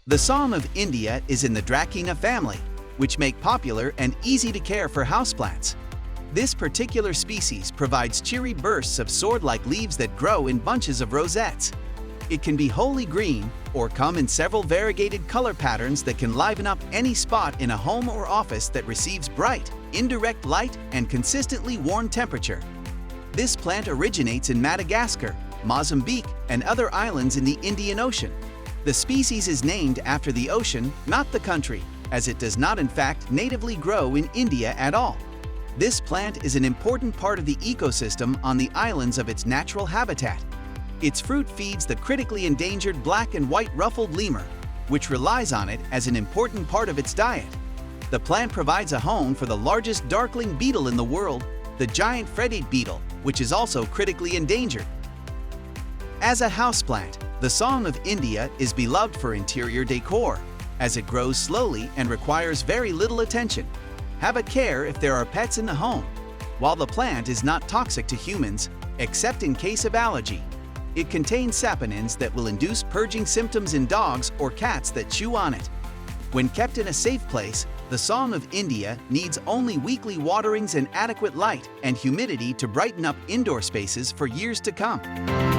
The Psalm of India is in the Dracæna family, which make popular and easy to care for houseplants. This particular species provides cheery bursts of sword-like leaves that grow in bunches of rosettes. It can be wholly green or come in several variegated color patterns that can liven up any spot in a home or office that receives bright, indirect light and consistently warm temperature. This plant originates in Madagascar, Mozambique, and other islands in the Indian Ocean. The species is named after the ocean, not the country, as it does not in fact natively grow in India at all. This plant is an important part of the ecosystem on the islands of its natural habitat. Its fruit feeds the critically endangered black and white ruffled lemur, which relies on it as an important part of its diet. The plant provides a home for the largest darkling beetle in the world, the giant fretted beetle, which is also critically endangered. As a houseplant, the Psalm of India is beloved for interior decor, as it grows slowly and requires very little attention. Have a care if there are pets in the home. While the plant is not toxic to humans, except in case of allergy, it contains saponins that will induce purging symptoms in dogs or cats that chew on it. When kept in a safe place, the Psalm of India needs only weekly waterings and adequate light and humidity to brighten up indoor spaces for years to come.